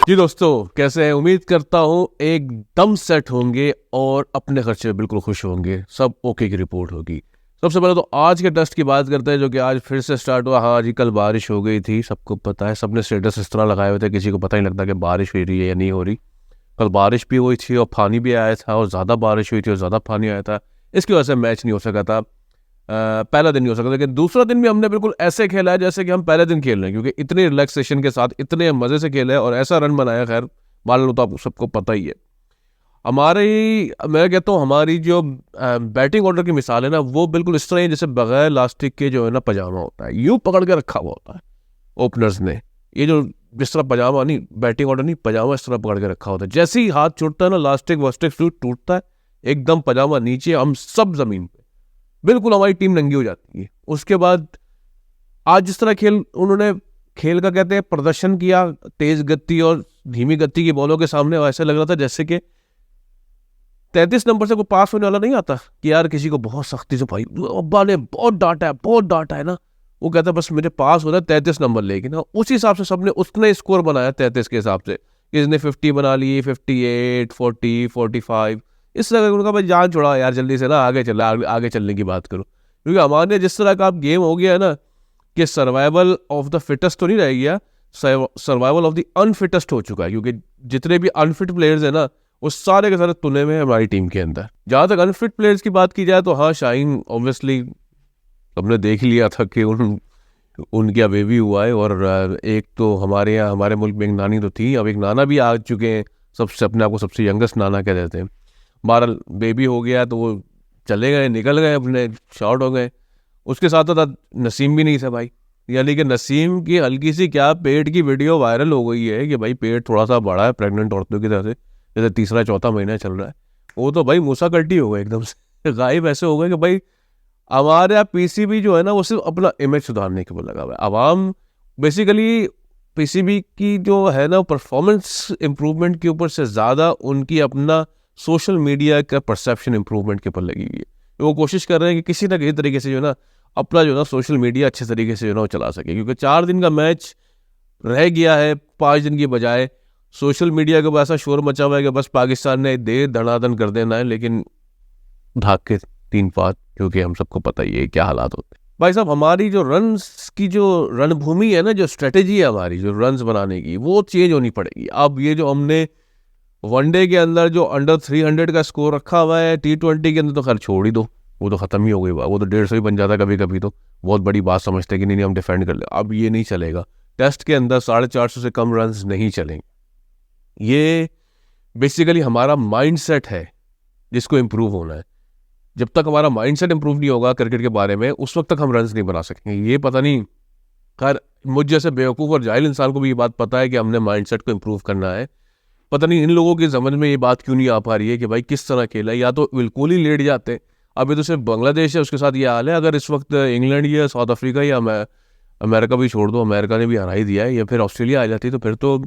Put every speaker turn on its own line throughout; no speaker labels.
जी दोस्तों, कैसे हैं? उम्मीद करता हूँ एकदम सेट होंगे और अपने खर्चे में बिल्कुल खुश होंगे। सब ओके की रिपोर्ट होगी। सबसे पहले तो आज के टेस्ट की बात करते हैं, जो कि आज फिर से स्टार्ट हुआ। हाँ जी, कल बारिश हो गई थी, सबको पता है। सबने स्टेटस इस तरह लगाए हुए थे, किसी को पता नहीं लगता कि बारिश हो रही है या नहीं हो रही। कल बारिश भी हुई थी और पानी भी आया था, और ज़्यादा बारिश हुई थी और ज़्यादा पानी आया था। इसकी वजह से मैच नहीं हो सका था। पहला दिन नहीं हो सका, लेकिन दूसरा दिन भी हमने बिल्कुल ऐसे खेला है जैसे कि हम पहले दिन खेल रहे हैं, क्योंकि इतने रिलैक्सेशन के साथ इतने मज़े से खेले और ऐसा रन बनाया। खैर मान लो तो आप सबको पता ही है। मैं कहता हूँ हमारी जो बैटिंग ऑर्डर की मिसाल है ना, वो बिल्कुल इस तरह है जैसे बगैर लास्टिक के जो है ना पजामा होता है, यूं पकड़ के रखा हुआ होता है ओपनर्स ने। ये जो जिस तरह पजामा नहीं, बैटिंग ऑर्डर नहीं, पजामा इस तरह पकड़ के रखा होता है। जैसे ही हाथ छूटता है ना, लास्टिक वास्टिक फ्लूट टूटता है, एकदम पजामा नीचे, हम सब जमीन पे, बिल्कुल हमारी टीम नंगी हो जाती है। उसके बाद आज जिस तरह उन्होंने खेल का कहते हैं प्रदर्शन किया, तेज गति और धीमी गति की बॉलों के सामने, ऐसा लग रहा था जैसे कि 33 नंबर से कोई पास होने वाला नहीं आता कि यार किसी को बहुत सख्ती से, भाई अब्बा ने बहुत डांटा है ना, वो कहता है बस मुझे पास होता है 33 नंबर लेके ना। उसी हिसाब से सबने उतने स्कोर बनाया 33 के हिसाब से। किसने 50 बना लिए, 58, 40, 45, इस तरह का। उनका भाई जान छोड़ा यार, जल्दी से ना आगे चलने की बात करो। क्योंकि हमारे जिस तरह का अब गेम हो गया है ना, कि सर्वाइवल ऑफ द फिटेस्ट तो नहीं रह गया, सर्वाइवल ऑफ द अनफिटेस्ट हो चुका है। क्योंकि जितने भी अनफिट प्लेयर्स हैं ना, वो सारे के सारे तुले में हमारी टीम के अंदर। जहाँ तक अनफिट प्लेयर्स की बात की जाए तो हाँ, शाहीन ऑब्वियसली हमने देख लिया था कि उनके अभी भी हुआ है। और एक तो हमारे यहाँ, हमारे मुल्क में एक नानी तो थी, अब एक नाना भी आ चुके हैं। सबसे अपने आप को सबसे यंगेस्ट नाना कह देते हैं। बहरहाल बेबी हो गया तो वो चले गए, निकल गए, अपने शॉर्ट हो गए। उसके साथ साथ नसीम भी नहीं था भाई। यानी कि नसीम की हल्की सी क्या पेट की वीडियो वायरल हो गई है कि भाई पेट थोड़ा सा बड़ा है प्रेग्नेंट औरतों की तरह से, जैसे तीसरा चौथा महीना चल रहा है। वो तो भाई मूसा कल्टी हो गए एकदम से गायब ऐसे हो गए कि भाई हमारे यहाँ पीसीबी जो है ना, वो सिर्फ अपना इमेज सुधारने के ऊपर लगा हुआ है। अवाम बेसिकली पीसीबी की जो है ना, परफॉर्मेंस इंप्रूवमेंट के ऊपर से ज़्यादा उनकी अपना सोशल मीडिया का परसेप्शन इंप्रूवमेंट के ऊपर लगी हुई है। वो कोशिश कर रहे हैं कि किसी ना किसी तरीके से जो है ना, अपना जो है ना सोशल मीडिया अच्छे तरीके से जो है ना वो चला सके। क्योंकि 4 दिन का मैच रह गया है 5 दिन की बजाय। सोशल मीडिया के ऊपर ऐसा शोर मचा हुआ है कि बस पाकिस्तान ने दे धड़ाधन कर देना है, लेकिन भाग के 3-5, क्योंकि हम सबको पता ही है क्या हालात होते हैं। भाई साहब, हमारी जो रन्स की जो रणभूमि है ना, जो स्ट्रेटेजी है हमारी जो रन्स बनाने की, वो चेंज होनी पड़ेगी। अब ये जो हमने वनडे के अंदर जो अंडर 300 का स्कोर रखा हुआ है, T20 के अंदर तो खैर छोड़ ही दो, वो तो खत्म ही हो गई। वो तो 150 ही बन जाता कभी कभी, तो बहुत बड़ी बात समझते कि नहीं हम डिफेंड कर ले। अब ये नहीं चलेगा। टेस्ट के अंदर 450 से कम रन्स नहीं चलेंगे। ये बेसिकली हमारा माइंडसेट है जिसको इम्प्रूव होना है। जब तक हमारा माइंडसेट इंप्रूव नहीं होगा क्रिकेट के बारे में, उस वक्त तक हम रन्स नहीं बना सकेंगे। ये पता नहीं, खैर मुझ जैसे बेवकूफ़ और जाहिल इंसान को भी ये बात पता है कि हमने माइंडसेट को इम्प्रूव करना है। पता नहीं इन लोगों की समझ में ये बात क्यों नहीं आ पा रही है कि भाई किस तरह खेला है। या तो बिल्कुल ही लेट जाते हैं। अभी तो सिर्फ बांग्लादेश है उसके साथ ये हाल है। अगर इस वक्त इंग्लैंड या साउथ अफ्रीका या अमेरिका भी छोड़ दो, अमेरिका ने भी हरा ही दिया है, या फिर ऑस्ट्रेलिया आ जाती, तो फिर तो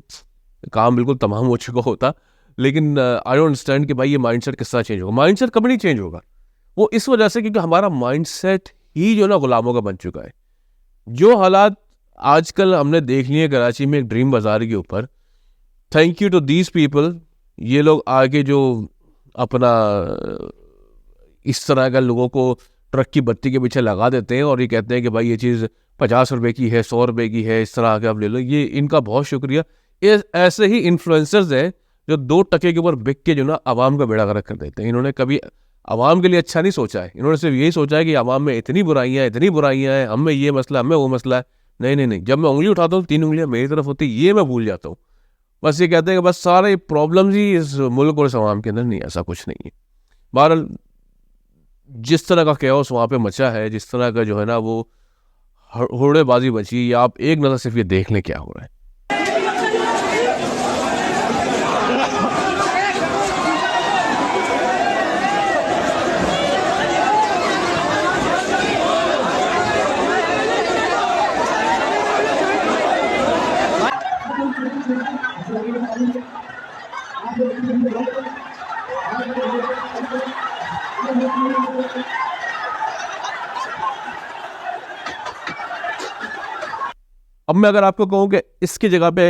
काम बिल्कुल तमाम हो चुका होता। लेकिन आई डोंट अंडरस्टैंड कि भाई ये माइंडसेट किस तरह चेंज होगा। माइंडसेट कभी नहीं चेंज होगा। वो इस वजह से क्योंकि हमारा माइंडसेट ही जो ना गुलामों का बन चुका है। जो हालात आजकल हमने देख लिए कराची में एक ड्रीम बाजार के ऊपर, thank you to these people. ये लोग आगे जो अपना इस तरह का लोगों को ट्रक की बत्ती के पीछे लगा देते हैं और ये कहते हैं कि भाई ये चीज़ 50 रुपए की है, 100 रुपए की है, इस तरह आके आप ले लो, ये इनका बहुत शुक्रिया। ये ऐसे ही इन्फ्लुएंसर्स हैं जो 2 टके के ऊपर बिक के जो ना आवाम का बेड़ा गर्क कर देते हैं। इन्होंने कभी आवाम के लिए अच्छा नहीं सोचा है। इन्होंने सिर्फ यही सोचा है कि आवाम में इतनी बुराइयां हैं, हम में ये मसला, हम में वो मसला है। नहीं नहीं नहीं, जब मैं उंगली उठाता हूँ 3 उंगलियां मेरी तरफ होती, ये मैं भूल जाता हूँ। बस ये कहते हैं कि बस सारे प्रॉब्लम्स ही इस मुल्क और इस आवाम के अंदर, नहीं ऐसा कुछ नहीं है। बहरहाल जिस तरह का कैओस वहाँ पे मचा है, जिस तरह का जो है ना वो होड़ेबाजी बची, आप एक नज़र सिर्फ ये देख लें क्या हो रहा है। अब मैं अगर आपको कहूं कि इसकी जगह पे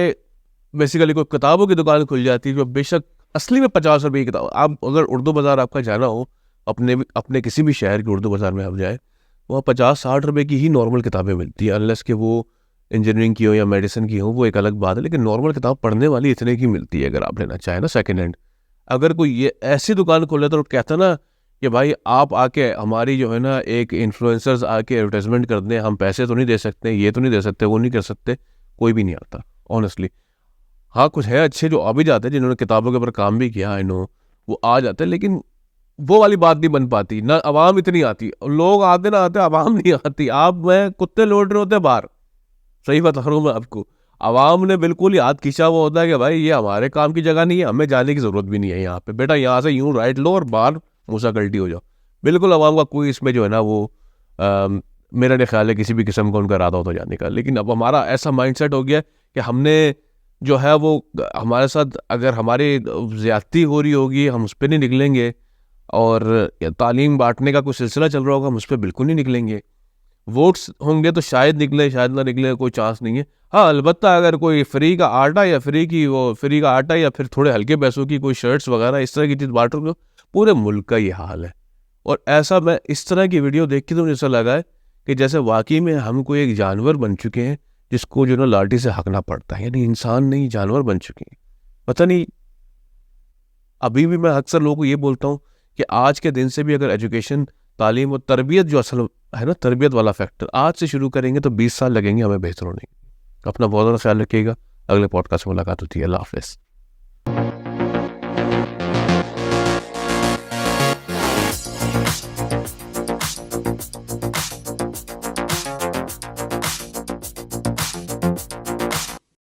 बेसिकली कोई किताबों की दुकान खुल जाती है जो बेशक असली में 50 रुपये की किताब, आप अगर उर्दू बाज़ार आपका जाना हो, अपने किसी भी शहर के उर्दू बाज़ार में आप जाए, वहाँ 50-60 रुपये की ही नॉर्मल किताबें मिलती है, अनलेस कि वो इंजीनियरिंग की हो या मेडिसिन की हो, वो एक अलग बात है, लेकिन नॉर्मल किताब पढ़ने वाली इतने की मिलती है अगर आप लेना चाहें ना सेकेंड हैंड। अगर कोई ये ऐसी दुकान खोले तो कहता ना कि भाई आप आके हमारी जो है ना एक इन्फ्लुएंसर्स आके एडवर्टाइजमेंट कर दें, हम पैसे तो नहीं दे सकते, ये तो नहीं दे सकते, वो नहीं कर सकते, कोई भी नहीं आता ऑनेस्टली। हाँ कुछ है अच्छे जो आ भी जाते हैं जिन्होंने किताबों के ऊपर काम भी किया, आई नो, वो आ जाते हैं, लेकिन वो वाली बात नहीं बन पाती ना, आवाम इतनी आती, लोग आते ना आते, आवाम नहीं आती। आप मैं कुत्ते लौट रहे होते बाहर, सही बता रहा हूँ मैं आपको, आवाम ने बिल्कुल ही हाथ खींचा हुआ होता है कि भाई ये हमारे काम की जगह नहीं है, हमें जाने की जरूरत भी नहीं है यहाँ पे, बेटा यहाँ से यूं राइट लो और बाहर मूसा गलटी हो जाओ। बिल्कुल आवाम का कोई इसमें जो है ना वो मेरा नहीं ख्याल है किसी भी किस्म का उनका इरादा होता जाने का। लेकिन अब हमारा ऐसा माइंडसेट हो गया कि हमने जो है वो हमारे साथ अगर हमारी ज्यादती हो रही होगी हम उस पर नहीं निकलेंगे, और तालीम बांटने का कोई सिलसिला चल रहा होगा हम उस पर बिल्कुल नहीं निकलेंगे। वोट्स होंगे तो शायद निकले शायद ना निकले, कोई चांस नहीं है। हाँ अलबत्ता अगर कोई फ्री का आटा या फ्री का आटा या फिर थोड़े हल्के पैसों की कोई शर्ट्स वगैरह इस तरह की चीज़ बांट रहे हो, पूरे मुल्क का ये हाल है। और ऐसा मैं इस तरह की वीडियो देख के तो मुझे ऐसा लगा है कि जैसे वाकई में हम कोई एक जानवर बन चुके हैं जिसको जो ना लाठी से हकना पड़ता है, यानी इंसान नहीं जानवर बन चुके हैं। पता नहीं, अभी भी मैं अक्सर लोगों को ये बोलता हूँ कि आज के दिन से भी अगर एजुकेशन, तालीम और तरबियत जो असल है ना, तरबियत वाला फैक्टर आज से शुरू करेंगे तो 20 साल लगेंगे हमें बेहतर होने। अपना बहुत ज़्यादा ख्याल रखिएगा। अगले पॉडकास्ट में मुलाकात होती है। अल्लाह हाफ़िज़।